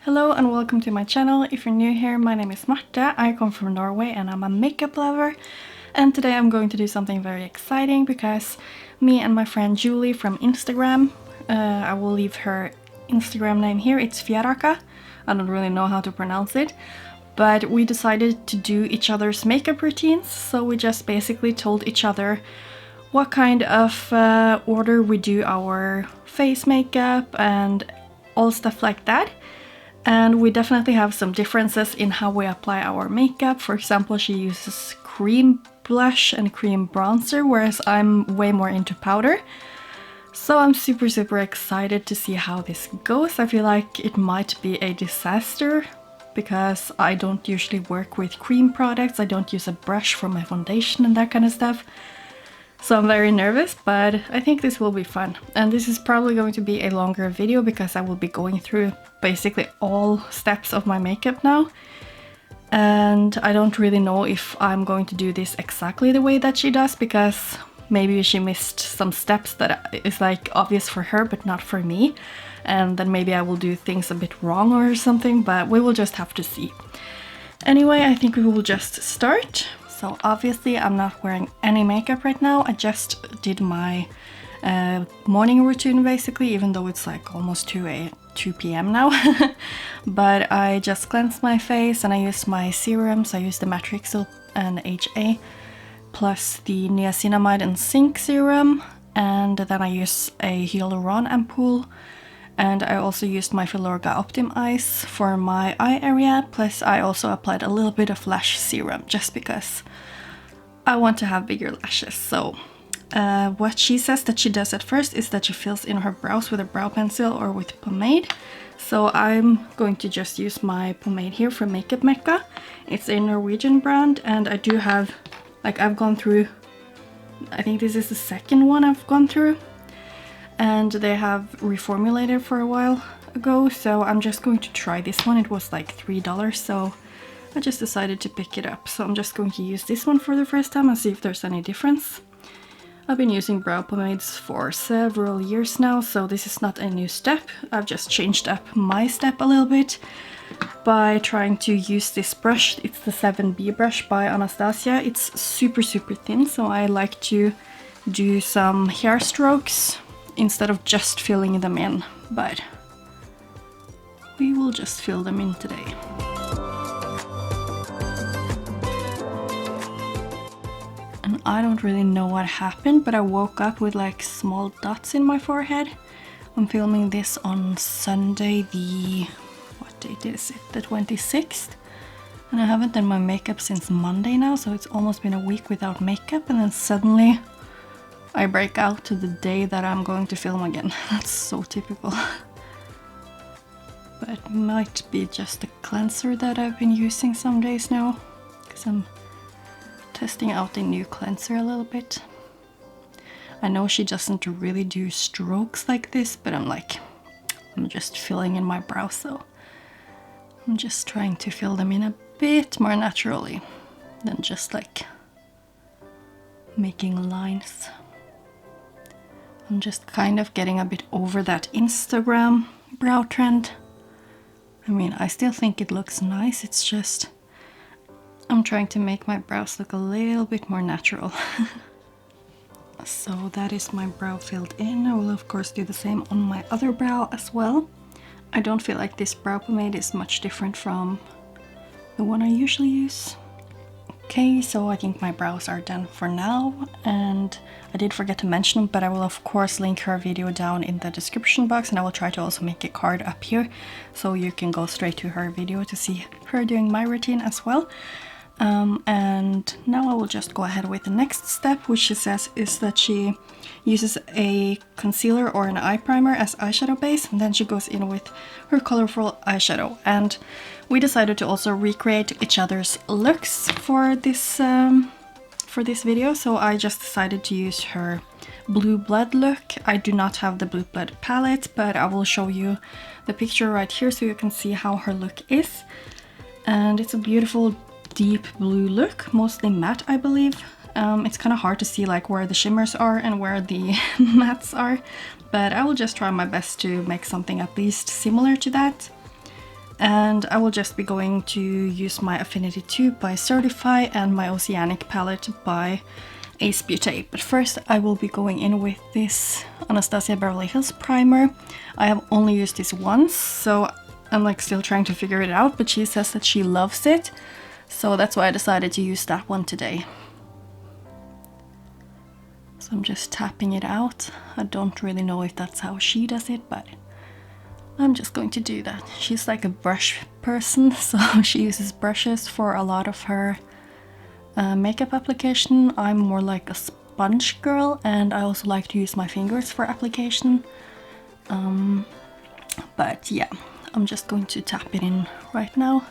Hello and welcome to my channel. If you're new here, my name is Marta, I come from Norway and I'm a makeup lover. And today I'm going to do something very exciting because me and my friend Juli from Instagram, I will leave her Instagram name here, it's Fjaraca. I don't really know how to pronounce it, but we decided to do each other's makeup routines. So we just basically told each other what kind of order we do our face makeup and all stuff like that. And we definitely have some differences in how we apply our makeup. For example, she uses cream blush and cream bronzer, whereas I'm way more into powder. So I'm super excited to see how this goes. I feel like it might be a disaster because I don't usually work with cream products. I don't use a brush for my foundation and that kind of stuff. So I'm very nervous, but I think this will be fun. And this is probably going to be a longer video because I will be going through basically all steps of my makeup now. And I don't really know if I'm going to do this exactly the way that she does, because maybe she missed some steps that is like obvious for her but not for me. And then maybe I will do things a bit wrong or something, but we will just have to see. Anyway, I think we will just start. So obviously I'm not wearing any makeup right now. I just did my morning routine basically, even though it's like almost 2 p.m. now. But I just cleansed my face and I used my serums. I used the Matrixyl and HA plus the niacinamide and zinc serum, and then I used a hyaluron ampoule. And I also used my Filorga Optim Eyes for my eye area, plus I also applied a little bit of lash serum just because I want to have bigger lashes. So what she says that she does at first is that she fills in her brows with a brow pencil or with pomade. So I'm going to just use my pomade here from Mekka. It's a Norwegian brand, and I do have, like, I've gone through, I think this is the second one I've gone through. And they have reformulated for a while ago, so I'm just going to try this one. It was like $3, so I just decided to pick it up. So I'm just going to use this one for the first time and see if there's any difference. I've been using brow pomades for several years now, so this is not a new step. I've just changed up my step a little bit by trying to use this brush. It's the 7B brush by Anastasia. It's super thin, so I like to do some hair strokes instead of just filling them in, but we will just fill them in today. And I don't really know what happened, but I woke up with like small dots in my forehead. I'm filming this on Sunday, what date is it? The 26th. And I haven't done my makeup since Monday now, so it's almost been a week without makeup, and then suddenly I break out to the day that I'm going to film again. That's so typical. But it might be just the cleanser that I've been using some days now, because I'm testing out a new cleanser a little bit. I know she doesn't really do strokes like this, but I'm just filling in my brows, so I'm just trying to fill them in a bit more naturally than just like making lines. I'm just kind of getting a bit over that Instagram brow trend. I mean, I still think it looks nice, it's just I'm trying to make my brows look a little bit more natural. So that is my brow filled in. I will of course do the same on my other brow as well. I don't feel like this brow pomade is much different from the one I usually use. Okay, so I think my brows are done for now, and I did forget to mention, but I will of course link her video down in the description box, and I will try to also make a card up here so you can go straight to her video to see her doing my routine as well. And now I will just go ahead with the next step, which she says is that she uses a concealer or an eye primer as eyeshadow base, and then she goes in with her colorful eyeshadow. And we decided to also recreate each other's looks for this video, so I just decided to use her Blue Blood look. I do not have the Blue Blood palette, but I will show you the picture right here so you can see how her look is. And it's a beautiful deep blue look, mostly matte, I believe. It's kind of hard to see like where the shimmers are and where the mattes are, but I will just try my best to make something at least similar to that. and I will just be going to use my Affinity 2 by Certify and my Oceanic palette by Ace Beauté. But first I will be going in with this Anastasia Beverly Hills primer. I have only used this once, so I'm like still trying to figure it out, but she says that she loves it, so that's why I decided to use that one today. So I'm just tapping it out. I don't really know if that's how she does it, but I'm just going to do that. She's like a brush person, so she uses brushes for a lot of her makeup application. I'm more like a sponge girl, and I also like to use my fingers for application. But yeah, I'm just going to tap it in right now.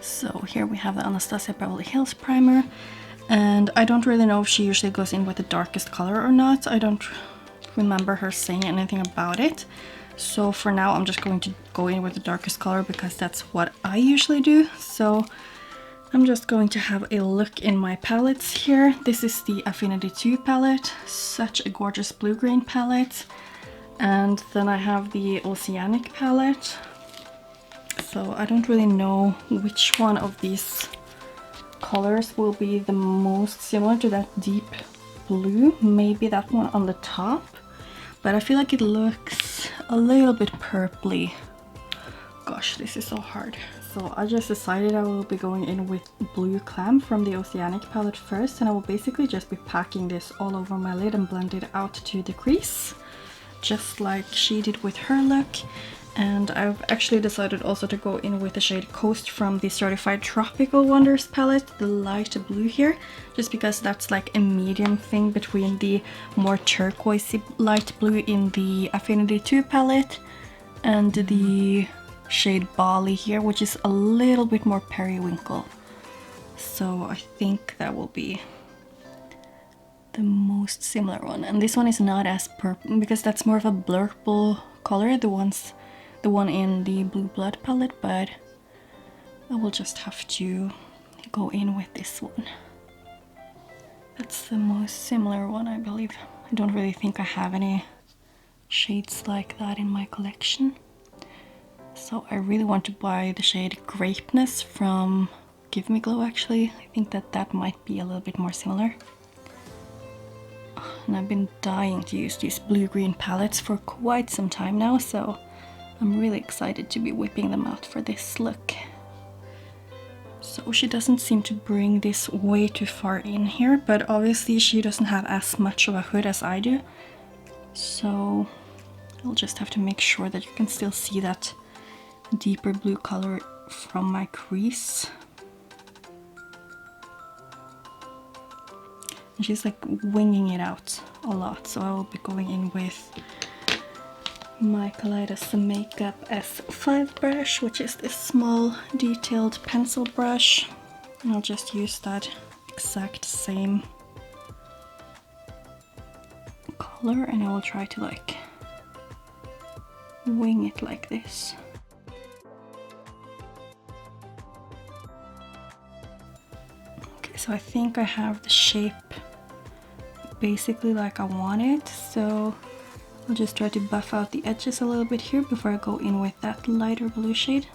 So here we have the Anastasia Beverly Hills primer. And I don't really know if she usually goes in with the darkest color or not. I don't remember her saying anything about it. So for now I'm just going to go in with the darkest color because that's what I usually do. So I'm just going to have a look in my palettes here. This is the Affinity 2 palette, such a gorgeous blue-green palette. And then I have the Oceanic palette. So I don't really know which one of these colors will be the most similar to that deep blue. Maybe that one on the top, but I feel like it looks a little bit purpley. Gosh, this is so hard. So I just decided I will be going in with Blue Clam from the Oceanic palette first, and I will basically just be packing this all over my lid and blend it out to the crease, just like she did with her look. And I've actually decided also to go in with the shade Coast from the Certified Tropical Wonders palette, the light blue here, just because that's like a medium thing between the more turquoisey light blue in the Affinity 2 palette and the shade Bali here, which is a little bit more periwinkle. So I think that will be the most similar one. And this one is not as purple because that's more of a blurple color, the one in the Blue Blood palette, but I will just have to go in with this one. That's the most similar one, I believe. I don't really think I have any shades like that in my collection. So I really want to buy the shade Grapeness from Give Me Glow actually. I think that might be a little bit more similar. And I've been dying to use these blue-green palettes for quite some time now, so I'm really excited to be whipping them out for this look. So she doesn't seem to bring this way too far in here, but obviously she doesn't have as much of a hood as I do. So I'll just have to make sure that you can still see that deeper blue color from my crease. And she's like winging it out a lot, so I will be going in with my Kaleidos Makeup S5 brush, which is this small detailed pencil brush, and I'll just use that exact same color, and I will try to like wing it like this. Okay, so I think I have the shape basically like I want it, so I'll just try to buff out the edges a little bit here before I go in with that lighter blue shade.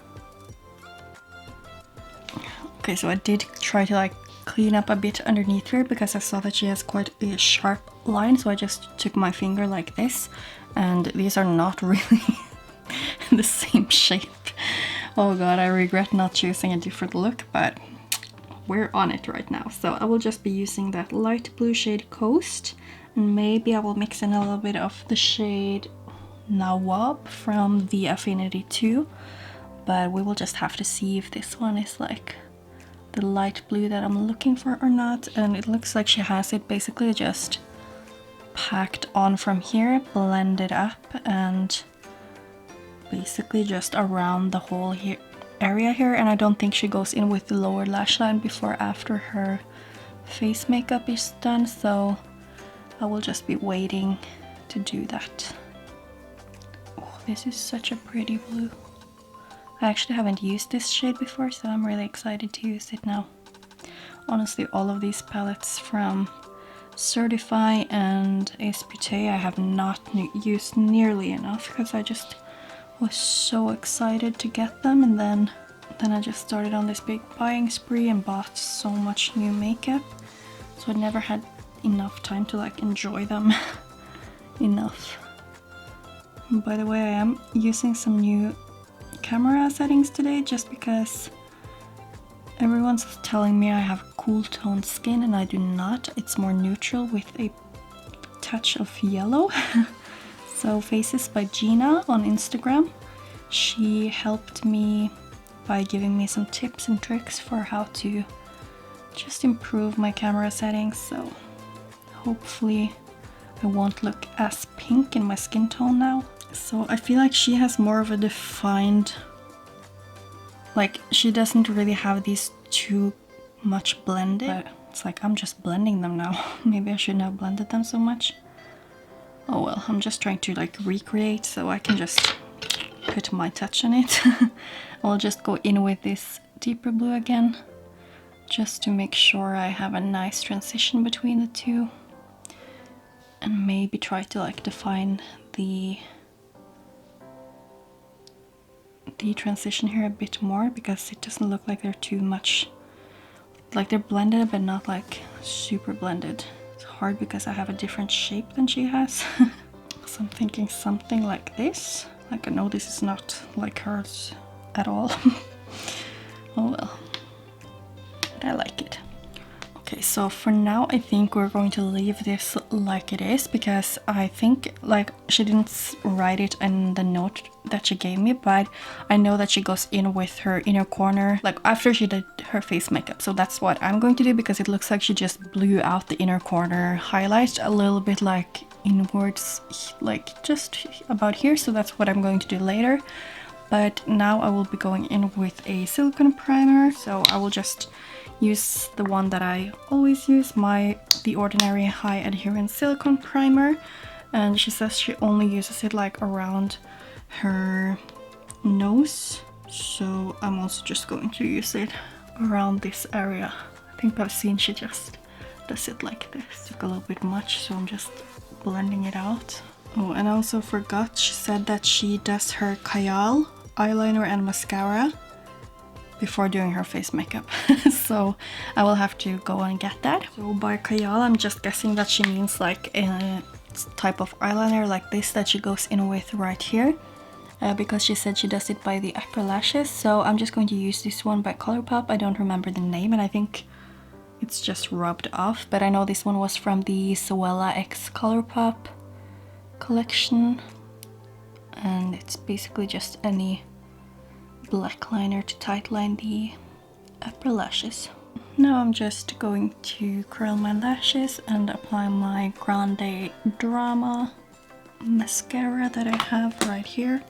Okay, so I did try to like clean up a bit underneath here because I saw that she has quite a sharp line, so I just took my finger like this, and these are not really the same shape. Oh god, I regret not choosing a different look, but we're on it right now. So I will just be using that light blue shade Coast, and maybe I will mix in a little bit of the shade Nawab from the Affinity 2, but we will just have to see if this one is like the light blue that I'm looking for or not. And it looks like she has it basically just packed on from here, blended up, and basically just around the whole area here. And I don't think she goes in with the lower lash line before after her face makeup is done, so I will just be waiting to do that. Oh, this is such a pretty blue. I actually haven't used this shade before, so I'm really excited to use it now. Honestly, all of these palettes from Certify and Ace Beauté I have not used nearly enough because I just was so excited to get them, and then I just started on this big buying spree and bought so much new makeup, so I never had enough time to like enjoy them enough. And by the way, I am using some new camera settings today just because everyone's telling me I have cool toned skin and I do not. It's more neutral with a touch of yellow. So Faces by Gina on Instagram, she helped me by giving me some tips and tricks for how to just improve my camera settings, so hopefully I won't look as pink in my skin tone now. So I feel like she has more of a defined, like she doesn't really have these too much blended, but it's like I'm just blending them now. Maybe I shouldn't have blended them so much. Oh well, I'm just trying to like recreate so I can just put my touch on it. I'll just go in with this deeper blue again, just to make sure I have a nice transition between the two. And maybe try to like define the transition here a bit more, because it doesn't look like they're too much, like they're blended but not like super blended. It's hard because I have a different shape than she has. So I'm thinking something like this. Like I know this is not like hers at all. Oh well, but I like it. Okay, so for now I think we're going to leave this like it is, because I think like she didn't write it in the note that she gave me, but I know that she goes in with her inner corner like after she did her face makeup. So that's what I'm going to do, because it looks like she just blew out the inner corner highlight a little bit like inwards, like just about here. So that's what I'm going to do later. But now I will be going in with a silicone primer, so I will just use the one that I always use, The Ordinary High Adherence Silicone Primer. And she says she only uses it like around her nose, so I'm also just going to use it around this area. I think I've seen she just does it like this. Took a little bit much, so I'm just blending it out. Oh, and I also forgot, she said that she does her Kajal eyeliner and mascara before doing her face makeup. So I will have to go and get that. So by Kajal, I'm just guessing that she means like a type of eyeliner like this that she goes in with right here, because she said she does it by the upper lashes. So I'm just going to use this one by Colourpop. I don't remember the name, and I think it's just rubbed off, but I know this one was from the Zoella X Colourpop collection, and it's basically just any black liner to tight line the upper lashes. Now I'm just going to curl my lashes and apply my Grande Drama mascara that I have right here.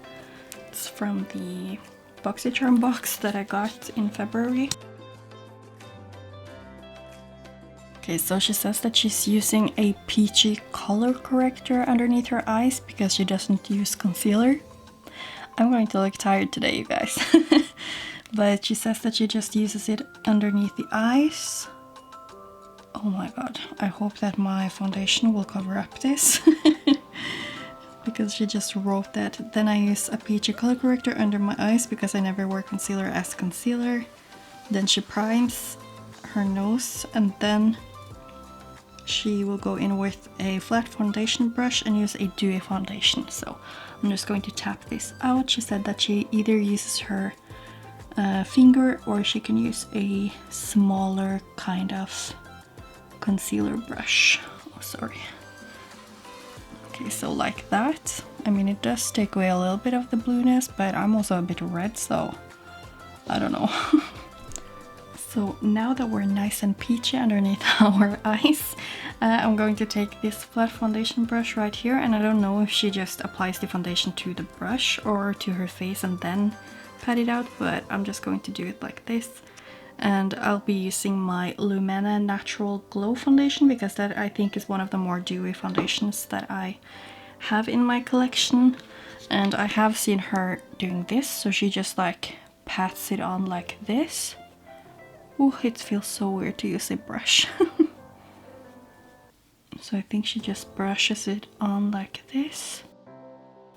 It's from the BoxyCharm box that I got in February. Okay, so she says that she's using a peachy color corrector underneath her eyes because she doesn't use concealer. I'm going to look tired today, you guys. But she says that she just uses it underneath the eyes. Oh my god, I hope that my foundation will cover up this. Because she just wrote that. Then I use a peachy color corrector under my eyes because I never wear concealer as concealer. Then she primes her nose, and then she will go in with a flat foundation brush and use a dewy foundation. So I'm just going to tap this out. She said that she either uses her finger or she can use a smaller kind of concealer brush. Oh, sorry. Okay, so like that. I mean, it does take away a little bit of the blueness, but I'm also a bit red, so I don't know. So now that we're nice and peachy underneath our eyes, I'm going to take this flat foundation brush right here, and I don't know if she just applies the foundation to the brush or to her face and then pat it out, but I'm just going to do it like this. And I'll be using my Lumene Natural Glow foundation because that I think is one of the more dewy foundations that I have in my collection. And I have seen her doing this, so she just like pats it on like this. Oh, it feels so weird to use a brush. So I think she just brushes it on like this.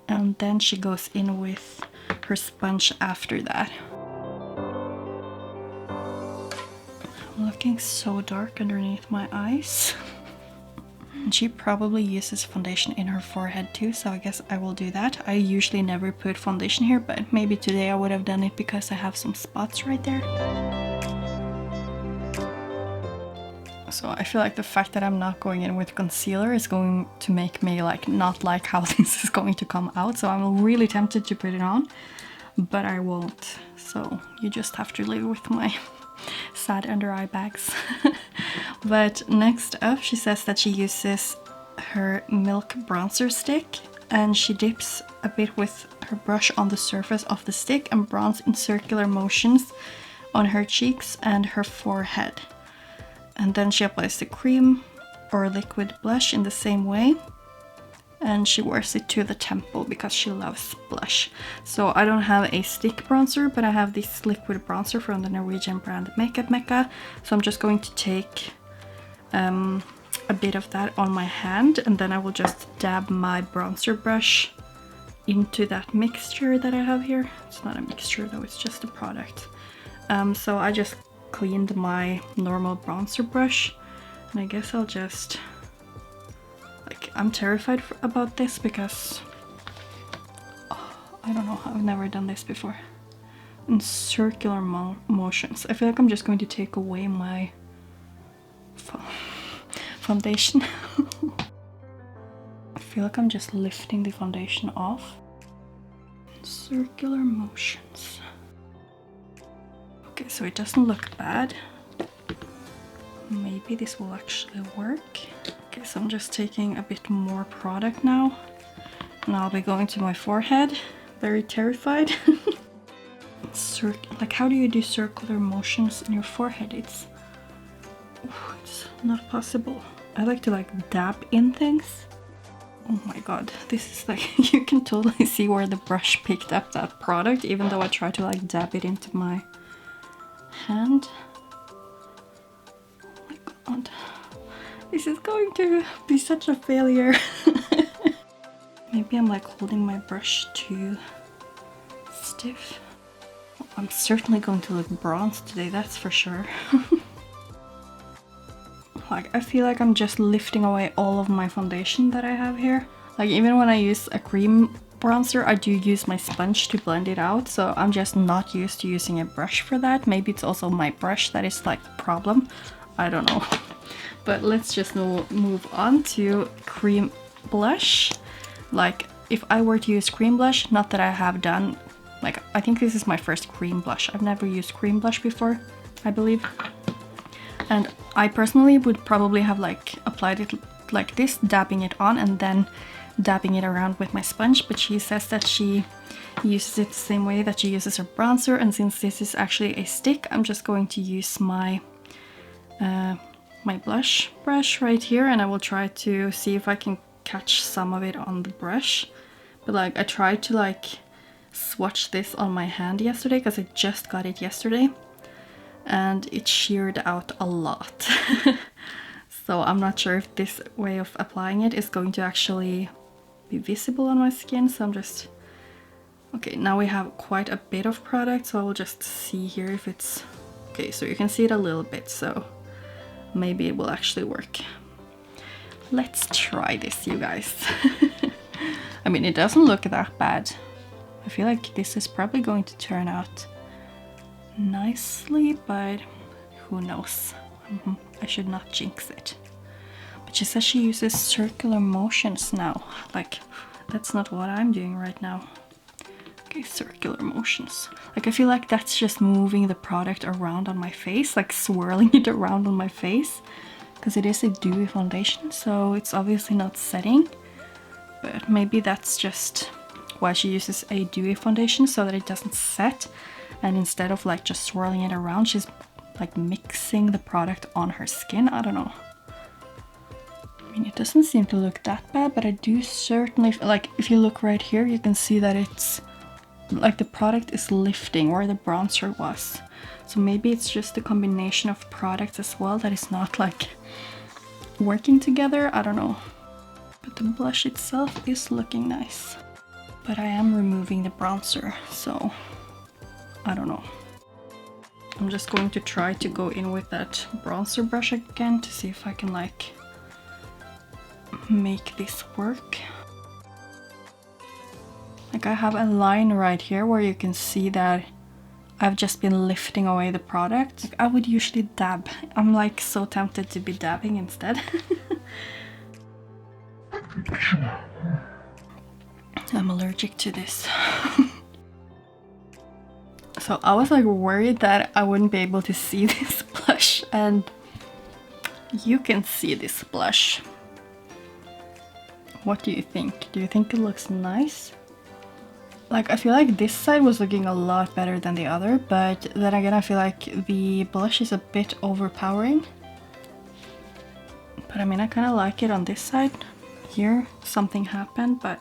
and then she goes in with her sponge after that. I'm looking so dark underneath my eyes. And she probably uses foundation in her forehead too, so I guess I will do that. I usually never put foundation here, but maybe today I would have done it because I have some spots right there. So I feel like the fact that I'm not going in with concealer is going to make me like not like how this is going to come out. So I'm really tempted to put it on, but I won't. So you just have to live with my sad under eye bags. But next up, she says that she uses her Milk bronzer stick and she dips a bit with her brush on the surface of the stick and bronze in circular motions on her cheeks and her forehead. And then she applies the cream or liquid blush in the same way. And she wears it to the temple because she loves blush. So I don't have a stick bronzer, but I have this liquid bronzer from the Norwegian brand Mekka. So I'm just going to take a bit of that on my hand, and then I will just dab my bronzer brush into that mixture that I have here. It's not a mixture though, it's just a product. So I just cleaned my normal bronzer brush, and I guess I'll just, like, I'm terrified about this because I don't know, I've never done this before. In circular motions. I feel like I'm just going to take away my foundation. I feel like I'm just lifting the foundation off. Circular motions. Okay, so it doesn't look bad. Maybe this will actually work. Okay, so I'm just taking a bit more product now. And I'll be going to my forehead. Very terrified. Like, how do you do circular motions in your forehead? It's not possible. I like to like dab in things. Oh my god, this is like, you can totally see where the brush picked up that product, even though I try to like dab it into my hand. Oh my god, this is going to be such a failure. Maybe I'm like holding my brush too stiff. I'm certainly going to look bronzed today, that's for sure. Like, I feel like I'm just lifting away all of my foundation that I have here. Like, even when I use a cream bronzer, I do use my sponge to blend it out, so I'm just not used to using a brush for that. Maybe it's also my brush that is like the problem. I don't know. But let's just move on to cream blush. Like, if I were to use cream blush, not that I have done, like, I think this is my first cream blush. I've never used cream blush before, I believe. And I personally would probably have like applied it like this, dabbing it on and then dabbing it around with my sponge, but she says that she uses it the same way that she uses her bronzer, and since this is actually a stick, I'm just going to use my my blush brush right here, and I will try to see if I can catch some of it on the brush. But like, I tried to like swatch this on my hand yesterday because I just got it yesterday, and it sheared out a lot. So I'm not sure if this way of applying it is going to actually be visible on my skin, so I'm just... Okay, now we have quite a bit of product, so I will just see here if it's... Okay, so you can see it a little bit, so maybe it will actually work. Let's try this, you guys. I mean, it doesn't look that bad. I feel like this is probably going to turn out nicely, but who knows? I should not jinx it. But she says she uses circular motions now. Like, that's not what I'm doing right now. Okay, circular motions. Like, I feel like that's just moving the product around on my face, like swirling it around on my face, because it is a dewy foundation, so it's obviously not setting. But maybe that's just why she uses a dewy foundation, so that it doesn't set. And instead of like just swirling it around, she's like mixing the product on her skin. I don't know. I mean, it doesn't seem to look that bad, but I do certainly, like, if you look right here, you can see that it's like the product is lifting where the bronzer was. So maybe it's just a combination of products as well that is not like working together. I don't know. But the blush itself is looking nice. But I am removing the bronzer, so I don't know. I'm just going to try to go in with that bronzer brush again to see if I can like make this work. Like I have a line right here where you can see that I've just been lifting away the product. Like I would usually dab. I'm like so tempted to be dabbing instead. I'm allergic to this. So I was like worried that I wouldn't be able to see this blush, and you can see this blush. What do you think? Do you think it looks nice? Like I feel like this side was looking a lot better than the other, but then again I feel like the blush is a bit overpowering. But I mean I kind of like it on this side. Here something happened, but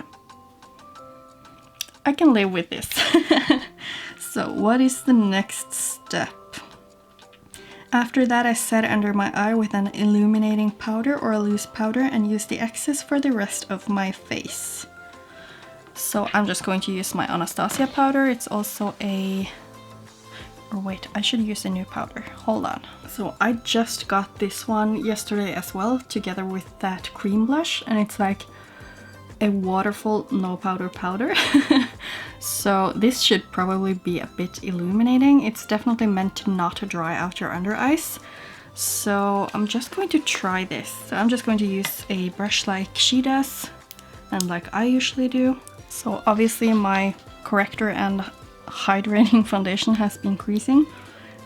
I can live with this. So what is the next step? After that I set under my eye with an illuminating powder or a loose powder and use the excess for the rest of my face. So I'm just going to use my Anastasia powder. It's also a... or wait, I should use a new powder. Hold on. So I just got this one yesterday as well, together with that cream blush, and it's like a WATERFUL no powder powder. So this should probably be a bit illuminating. It's definitely meant to not dry out your under eyes. So I'm just going to try this. So I'm just going to use a brush like she does and like I usually do. So obviously my corrector and hydrating foundation has been creasing.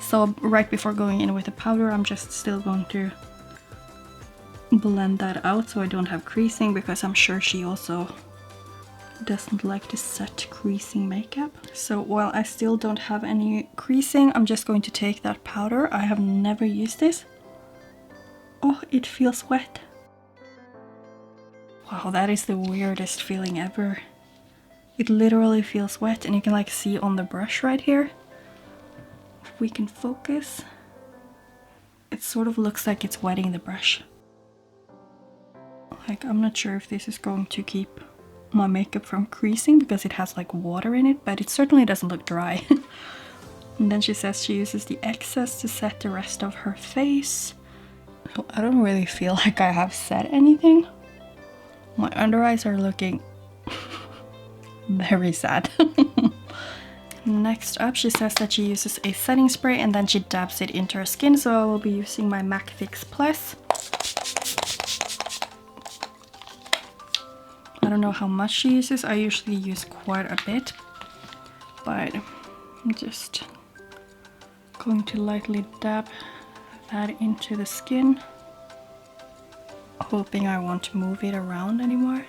So right before going in with the powder, I'm just still going to blend that out so I don't have creasing, because I'm sure she also doesn't like to set creasing makeup. So while I still don't have any creasing, I'm just going to take that powder. I have never used this. Oh, it feels wet. Wow, that is the weirdest feeling ever. It literally feels wet, and you can like see on the brush right here. If we can focus, it sort of looks like it's wetting the brush. Like I'm not sure if this is going to keep my makeup from creasing because it has like water in it, but it certainly doesn't look dry. And then she says she uses the excess to set the rest of her face. So I don't really feel like I have set anything. My under eyes are looking very sad. Next up, she says that she uses a setting spray and then she dabs it into her skin. So I will be using my MAC Fix Plus. I don't know how much she uses. I usually use quite a bit, but I'm just going to lightly dab that into the skin, hoping I won't move it around anymore.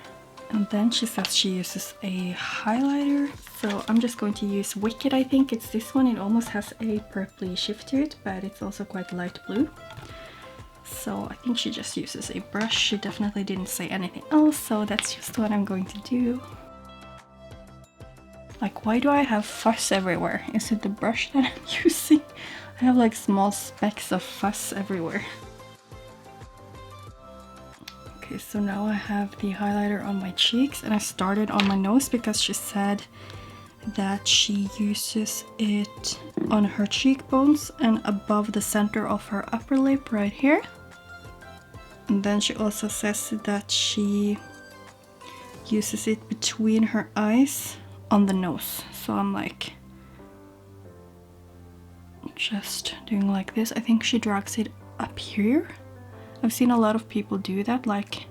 And then she says she uses a highlighter. So I'm just going to use Wicked, I think it's this one. It almost has a purpley shift to it, but it's also quite light blue. So I think she just uses a brush. She definitely didn't say anything else, so that's just what I'm going to do. Like, why do I have fuss everywhere? Is it the brush that I'm using? I have like small specks of fuss everywhere. Okay, so now I have the highlighter on my cheeks, and I started on my nose because she said that she uses it on her cheekbones and above the center of her upper lip right here. And then she also says that she uses it between her eyes on the nose. So I'm like just doing like this. I think she drags it up here. I've seen a lot of people do that, like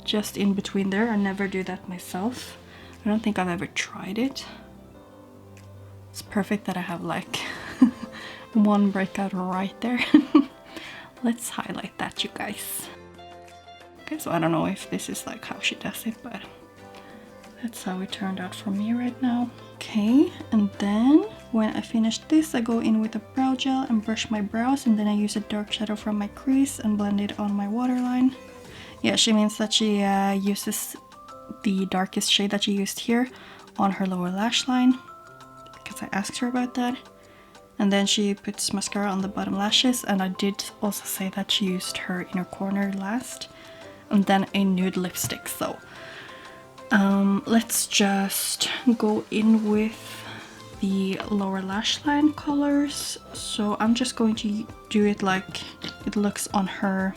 just in between there. I never do that myself. I don't think I've ever tried it. It's perfect that I have like one breakout right there. Let's highlight that, you guys. Okay, so I don't know if this is like how she does it, but that's how it turned out for me right now. Okay, and then when I finish this, I go in with a brow gel and brush my brows, and then I use a dark shadow from my crease and blend it on my waterline. Yeah, she means that she uses the darkest shade that she used here on her lower lash line, because I asked her about that. And then she puts mascara on the bottom lashes, and I did also say that she used her inner corner last. And then a nude lipstick. So Let's just go in with the lower lash line colors. So I'm just going to do it like it looks on her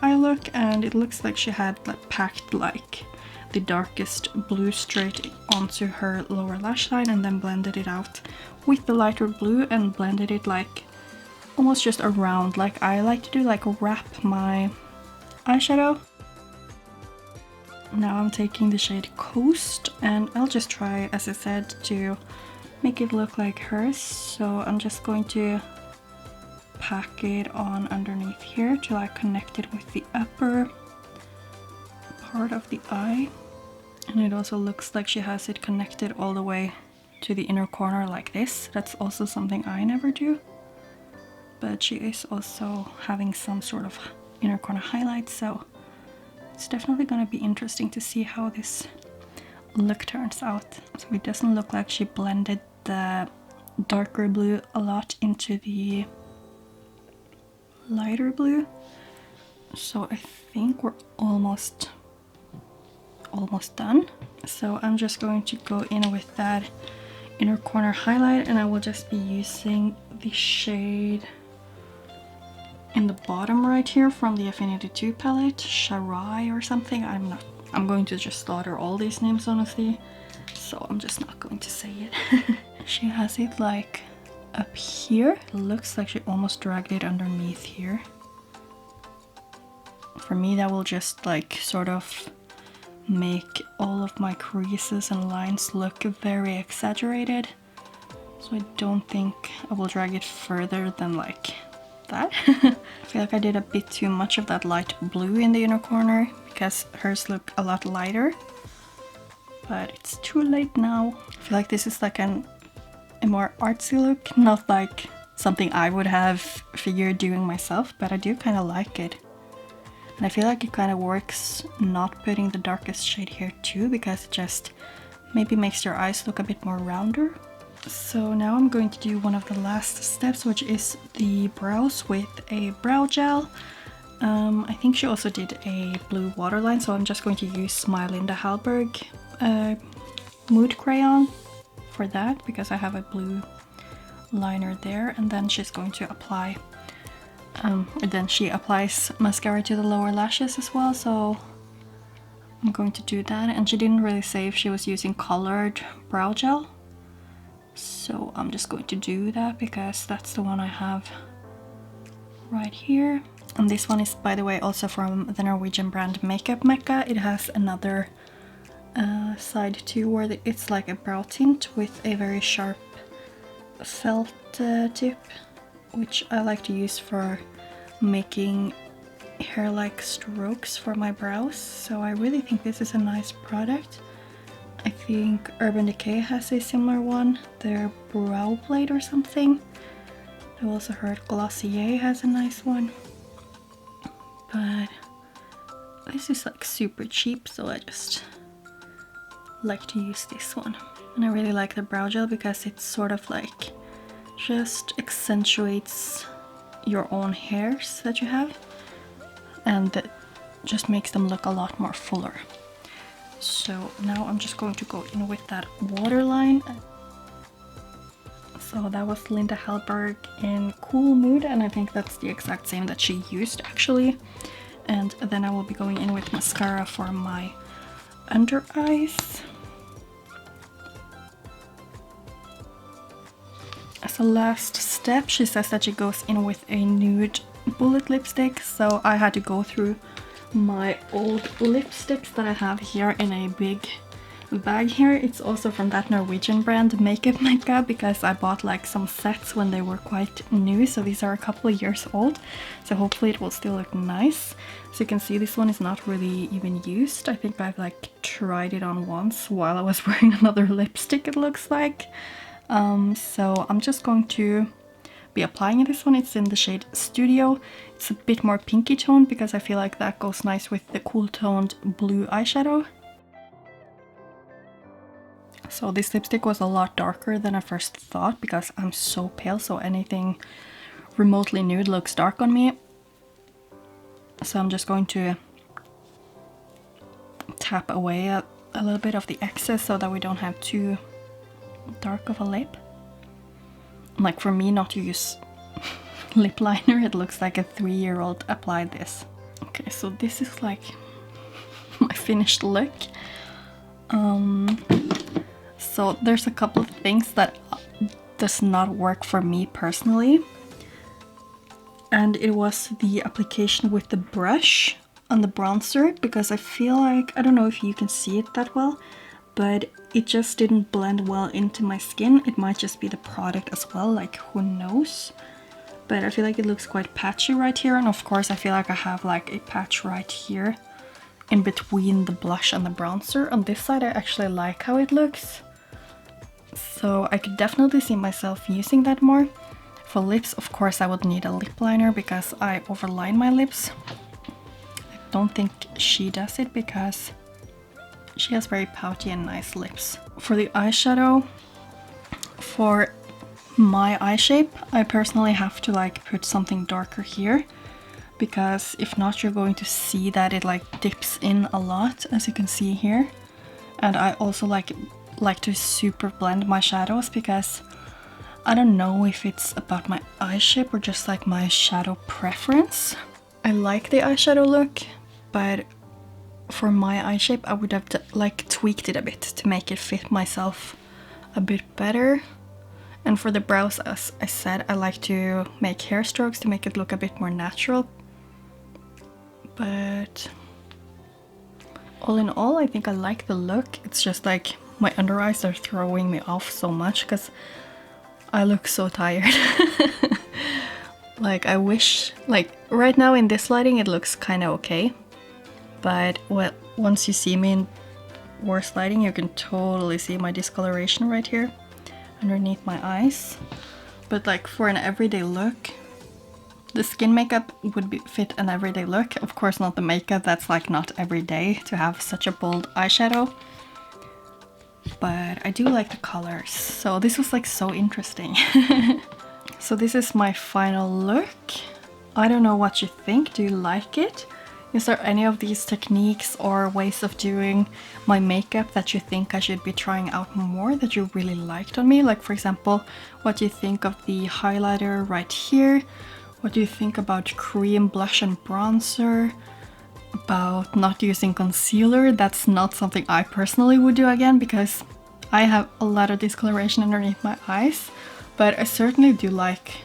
eye look, and it looks like she had like packed like the darkest blue straight onto her lower lash line and then blended it out with the lighter blue and blended it like almost just around, like I like to do, like wrap my eyeshadow. Now I'm taking the shade Coast and I'll just try, as I said, to make it look like hers. So I'm just going to pack it on underneath here to like connect it with the upper part of the eye. And it also looks like she has it connected all the way to the inner corner like this. That's also something I never do. But she is also having some sort of inner corner highlight, so it's definitely gonna be interesting to see how this look turns out. So it doesn't look like she blended the darker blue a lot into the lighter blue. So I think we're almost done. So I'm just going to go in with that inner corner highlight, and I will just be using the shade in the bottom right here from the Affinity 2 palette, Sharai or something. I'm going to just slaughter all these names honestly, so I'm just not going to say it. She has it like up here. It looks like she almost dragged it underneath here. For me that will just like sort of make all of my creases and lines look very exaggerated. So I don't think I will drag it further than like that. I feel like I did a bit too much of that light blue in the inner corner because hers look a lot lighter. But it's too late now. I feel like this is like a more artsy look, not like something I would have figured doing myself, but I do kind of like it. And I feel like it kind of works not putting the darkest shade here too, because it just maybe makes your eyes look a bit more rounder. So now I'm going to do one of the last steps, which is the brows with a brow gel. I think she also did a blue waterline, so I'm just going to use my Linda Hallberg mood crayon for that, because I have a blue liner there. And then she's going to apply, then she applies mascara to the lower lashes as well, so I'm going to do that. And she didn't really say if she was using colored brow gel, so I'm just going to do that because that's the one I have right here. And this one is, by the way, also from the Norwegian brand Mekka. It has another side too, where it's like a brow tint with a very sharp felt tip, which I like to use for making hair-like strokes for my brows. So I really think this is a nice product. I think Urban Decay has a similar one, their Brow Blade or something. I've also heard Glossier has a nice one, but this is like super cheap, so I just like to use this one. And I really like the brow gel because it's sort of like just accentuates your own hairs that you have, and that just makes them look a lot more fuller. So now I'm just going to go in with that waterline. So that was Linda Hallberg in Cool Mood, and I think that's the exact same that she used actually. And then I will be going in with mascara for my under eyes. As a last step, she says that she goes in with a nude bullet lipstick, so I had to go through my old lipsticks that I have here in a big bag here. It's also from that Norwegian brand Mekka, because I bought like some sets when they were quite new, so these are a couple of years old, so hopefully it will still look nice. So you can see this one is not really even used. I think I've like tried it on once while I was wearing another lipstick, it looks like. So I'm just going to be applying this one. It's in the shade Studio. It's a bit more pinky toned because I feel like that goes nice with the cool toned blue eyeshadow. So this lipstick was a lot darker than I first thought because I'm so pale, so anything remotely nude looks dark on me. So I'm just going to tap away a little bit of the excess so that we don't have too dark of a lip. Like for me not to use lip liner, it looks like a 3-year-old applied this. Okay, so this is like my finished look. So there's a couple of things that does not work for me personally. And it was the application with the brush on the bronzer, because I feel like, I don't know if you can see it that well, but it just didn't blend well into my skin. It might just be the product as well, like who knows. But I feel like it looks quite patchy right here, and of course I feel like I have like a patch right here in between the blush and the bronzer. On this side I actually like how it looks, so I could definitely see myself using that more. For lips, of course I would need a lip liner because I overline my lips. I don't think she does it because she has very pouty and nice lips. For the eyeshadow, for my eye shape, I personally have to like put something darker here, because if not you're going to see that it like dips in a lot, as you can see here. And I also like to super blend my shadows, because I don't know if it's about my eye shape or just like my shadow preference. I like the eyeshadow look, but for my eye shape I would have like tweaked it a bit to make it fit myself a bit better. And for the brows, as I said, I like to make hair strokes to make it look a bit more natural. But all in all, I think I like the look. It's just like my under eyes are throwing me off so much because I look so tired. Like I wish, like right now in this lighting it looks kind of okay. But once you see me in worse lighting, you can totally see my discoloration right here underneath my eyes. But like for an everyday look, the skin makeup would fit an everyday look. Of course not the makeup, that's like not every day to have such a bold eyeshadow. But I do like the colors, so this was like so interesting. So this is my final look. I don't know what you think. Do you like it? Is there any of these techniques or ways of doing my makeup that you think I should be trying out more, that you really liked on me? Like for example, what do you think of the highlighter right here? What do you think about cream blush and bronzer? About not using concealer? That's not something I personally would do again, because I have a lot of discoloration underneath my eyes. But I certainly do like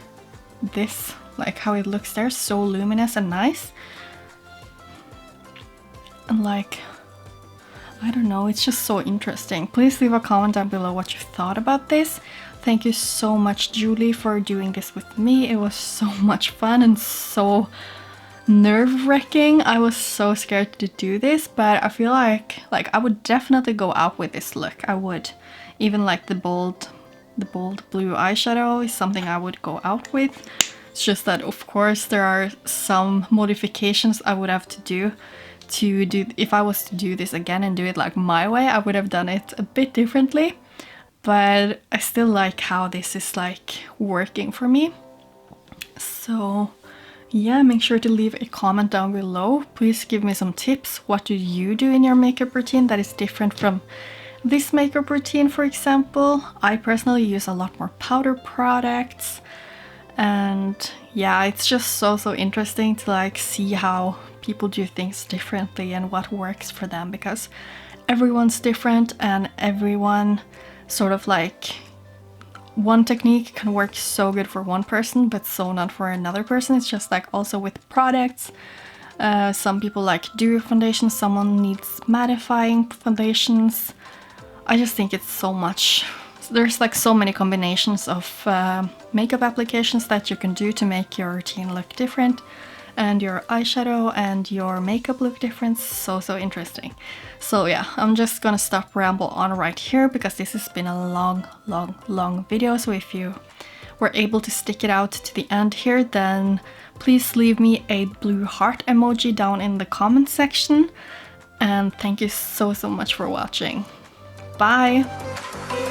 this, like how it looks there, so luminous and nice. And like, I don't know, it's just so interesting. Please leave a comment down below what you thought about this. Thank you so much, Julie, for doing this with me. It was so much fun and so nerve-wracking. I was so scared to do this, but I feel like I would definitely go out with this look. I would. Even like the bold blue eyeshadow is something I would go out with. It's just that of course there are some modifications I would have to do if I was to do this again and do it like my way. I would have done it a bit differently, but I still like how this is like working for me. So yeah, make sure to leave a comment down below. Please give me some tips. What do you do in your makeup routine that is different from this makeup routine, for example? I personally use a lot more powder products, and yeah, it's just so interesting to like see how people do things differently and what works for them, because everyone's different and everyone sort of like, one technique can work so good for one person but so not for another person. It's just like also with products. Some people like dewy foundations, someone needs mattifying foundations. I just think it's so much. There's like so many combinations of makeup applications that you can do to make your routine look different, and your eyeshadow and your makeup look different. So interesting. So yeah, I'm just gonna stop ramble on right here, because this has been a long video. So if you were able to stick it out to the end here, then please leave me a blue heart emoji down in the comment section. And thank you so much for watching. Bye!